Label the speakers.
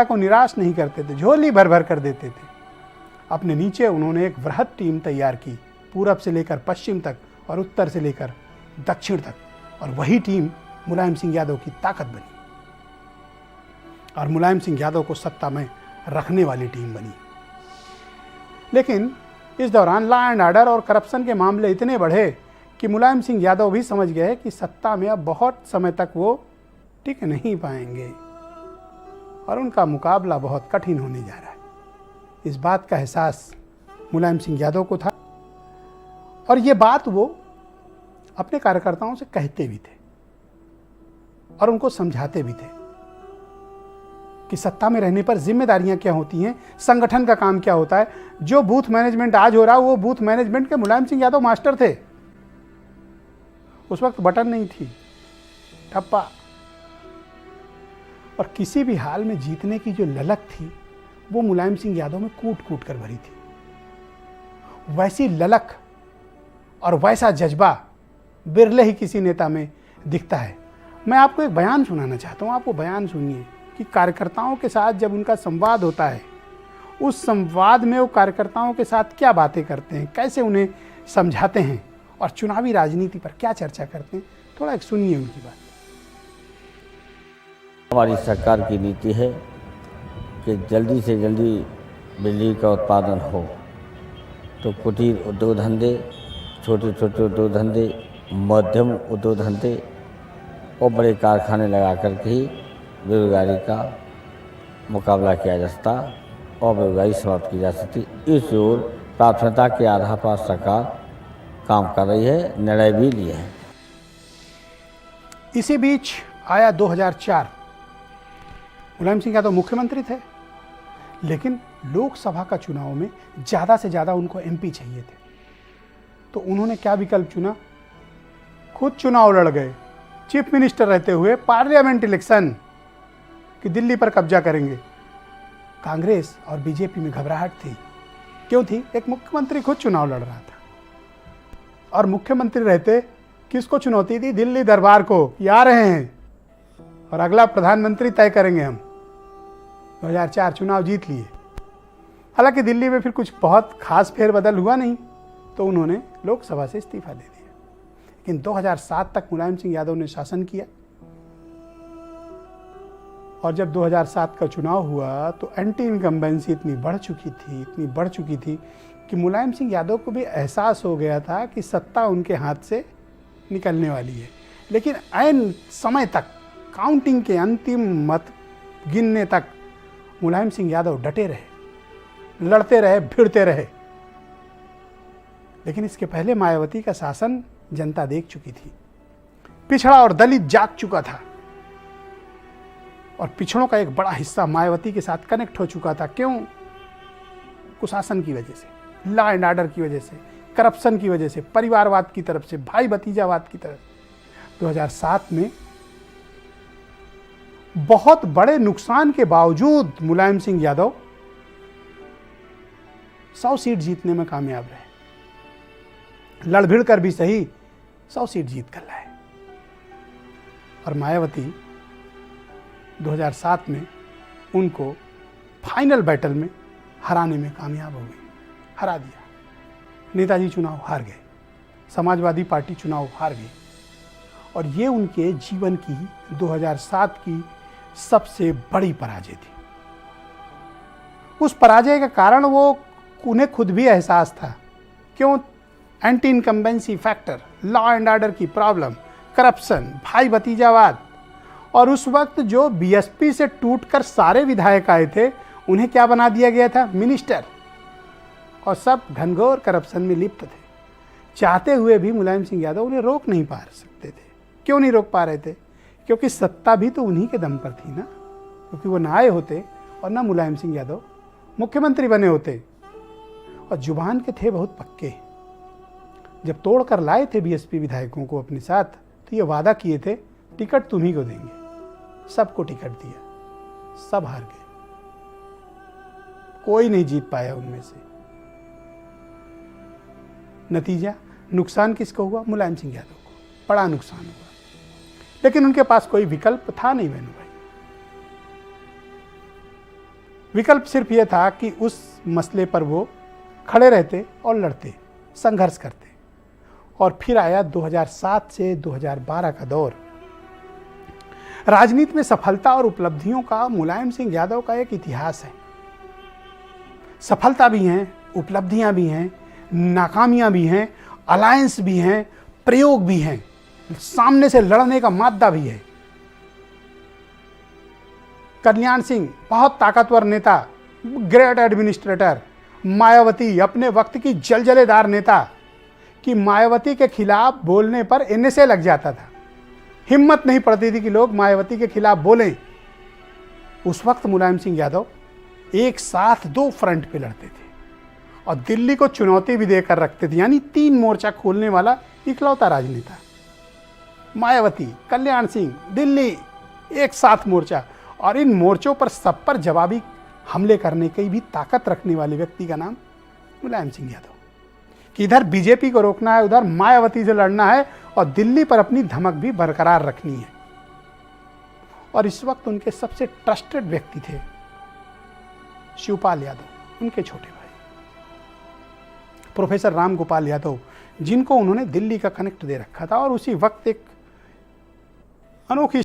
Speaker 1: को निराश नहीं करते थे, झोली भर भर कर देते थे। अपने नीचे उन्होंने एक वृहद टीम तैयार की, पूरब से लेकर पश्चिम तक और उत्तर से लेकर दक्षिण तक, और वही टीम मुलायम सिंह यादव की ताकत बनी और मुलायम सिंह यादव को सत्ता में रखने वाली टीम बनी। लेकिन इस दौरान लॉ एंड ऑर्डर और करप्शन के मामले इतने बढ़े कि मुलायम सिंह यादव भी समझ गए कि सत्ता में अब बहुत समय तक वो टिक नहीं पाएंगे और उनका मुकाबला बहुत कठिन होने जा रहा है। इस बात का एहसास मुलायम सिंह यादव को था और ये बात वो अपने कार्यकर्ताओं से कहते भी थे और उनको समझाते भी थे कि सत्ता में रहने पर जिम्मेदारियां क्या होती हैं, संगठन का काम क्या होता है। जो बूथ मैनेजमेंट आज हो रहा है वो बूथ मैनेजमेंट के मुलायम सिंह यादव मास्टर थे। उस वक्त बटन नहीं थी, ठप्पा। और किसी भी हाल में जीतने की जो ललक थी वो मुलायम सिंह यादव में कूट कूट कर भरी थी। वैसी ललक और वैसा जज्बा बिरले ही किसी नेता में दिखता है। मैं आपको एक बयान सुनाना चाहता हूं, आप वो बयान सुनिए कि कार्यकर्ताओं के साथ जब उनका संवाद होता है, उस संवाद में वो कार्यकर्ताओं के साथ क्या बातें करते हैं, कैसे उन्हें समझाते हैं और चुनावी राजनीति पर क्या चर्चा करते हैं। थोड़ा एक सुनिए उनकी बात।
Speaker 2: हमारी सरकार की नीति है कि जल्दी से जल्दी बिजली का उत्पादन हो, तो कुटीर उद्योग धंधे, छोटे छोटे उद्योग धंधे, मध्यम उद्योग धंधे और बड़े कारखाने लगा करके ही बेरोजगारी का मुकाबला किया जा सकता और बेरोजगारी समाप्त की जा सकती। इस ओर प्राथमिकता के आधार पर सरकार काम कर रही है, निर्णय भी लिए हैं।
Speaker 1: इसी बीच आया 2004। मुलायम सिंह यादव मुख्यमंत्री थे, लेकिन लोकसभा का चुनाव में ज़्यादा से ज़्यादा उनको एमपी चाहिए थे। तो उन्होंने क्या विकल्प चुना? खुद चुनाव लड़ गए, चीफ मिनिस्टर रहते हुए पार्लियामेंट इलेक्शन कि दिल्ली पर कब्जा करेंगे। कांग्रेस और बीजेपी में घबराहट थी। क्यों थी? एक मुख्यमंत्री खुद चुनाव लड़ रहा था और मुख्यमंत्री रहते किसको चुनौती थी? दिल्ली दरबार को, कि आ रहे हैं और अगला प्रधानमंत्री तय करेंगे हम। 2004 चुनाव जीत लिए। हालांकि दिल्ली में फिर कुछ बहुत खास फेरबदल हुआ नहीं, तो उन्होंने लोकसभा से इस्तीफा दे दिया। लेकिन 2007 तक मुलायम सिंह यादव ने शासन किया और जब 2007 का चुनाव हुआ तो एंटी इनकम्बेंसी इतनी बढ़ चुकी थी कि मुलायम सिंह यादव को भी एहसास हो गया था कि सत्ता उनके हाथ से निकलने वाली है। लेकिन ऐन समय तक, काउंटिंग के अंतिम मत गिनने तक मुलायम सिंह यादव डटे रहे, लड़ते रहे, भिड़ते रहे। लेकिन इसके पहले मायावती का शासन जनता देख चुकी थी। पिछड़ा और दलित जाग चुका था और पिछड़ों का एक बड़ा हिस्सा मायावती के साथ कनेक्ट हो चुका था। क्यों? कुशासन की वजह से, लॉ एंड ऑर्डर की वजह से, करप्शन की वजह से, परिवारवाद की तरफ से, भाई भतीजावाद की तरफ। 2007 में बहुत बड़े नुकसान के बावजूद मुलायम सिंह यादव 100 सीट जीतने में कामयाब रहे। लड़भिड़ कर भी सही 100 सीट जीत कर लाए और मायावती 2007 में उनको फाइनल बैटल में हराने में कामयाब हो गई, हरा दिया। नेताजी चुनाव हार गए, समाजवादी पार्टी चुनाव हार गई और ये उनके जीवन की 2007 की सबसे बड़ी पराजय थी। उस पराजय का कारण वो उन्हें खुद भी एहसास था। क्यों? Anti incumbency factor, law and order की प्रॉब्लम, करप्शन, भाई भतीजावाद। और उस वक्त जो बीएसपी से टूटकर सारे विधायक आए थे, उन्हें क्या बना दिया गया था? मिनिस्टर। और सब घनघोर करप्शन में लिप्त थे। चाहते हुए भी मुलायम सिंह यादव उन्हें रोक नहीं पा सकते थे। क्यों नहीं रोक पा रहे थे? क्योंकि सत्ता भी तो उन्हीं के दम पर थी ना। क्योंकि वो ना आए होते और ना मुलायम सिंह यादव मुख्यमंत्री बने होते। और जुबान के थे बहुत पक्के। जब तोड़ कर लाए थे बीएसपी विधायकों को अपने साथ, तो ये वादा किए थे टिकट तुम्ही को देंगे। सबको टिकट दिया, सब हार गए, कोई नहीं जीत पाया उनमें से। नतीजा, नुकसान किसको हुआ? मुलायम सिंह यादव को बड़ा नुकसान हुआ। लेकिन उनके पास कोई विकल्प था नहीं। वेणु भाई, विकल्प सिर्फ ये था कि उस मसले पर वो खड़े रहते और लड़ते, संघर्ष करते। और फिर आया 2007 से 2012 का दौर। राजनीति में सफलता और उपलब्धियों का मुलायम सिंह यादव का एक इतिहास है। सफलता भी हैं, उपलब्धियां भी हैं, नाकामियां भी हैं, अलायंस भी हैं, प्रयोग भी हैं, सामने से लड़ने का मादा भी है। कल्याण सिंह बहुत ताकतवर नेता, ग्रेट एडमिनिस्ट्रेटर। मायावती अपने वक्त की जलजलेदार नेता कि मायावती के खिलाफ बोलने पर एनएसए लग जाता था। हिम्मत नहीं पड़ती थी कि लोग मायावती के खिलाफ बोलें। उस वक्त मुलायम सिंह यादव एक साथ 2 फ्रंट पे लड़ते थे और दिल्ली को चुनौती भी देकर रखते थे, यानी 3 मोर्चा खोलने वाला इकलौता राजनेता। मायावती, कल्याण सिंह, दिल्ली, एक साथ मोर्चा, और इन मोर्चों पर सब पर जवाबी हमले करने की भी ताकत रखने वाले व्यक्ति का नाम मुलायम सिंह यादव। कि इधर बीजेपी को रोकना है, उधर मायावती से लड़ना है और दिल्ली पर अपनी धमक भी बरकरार रखनी है। और इस वक्त उनके सबसे ट्रस्टेड व्यक्ति थे शिवपाल यादव, उनके छोटे भाई प्रोफेसर राम गोपाल यादव, जिनको उन्होंने दिल्ली का कनेक्ट दे रखा था। और उसी वक्त एक अनोखी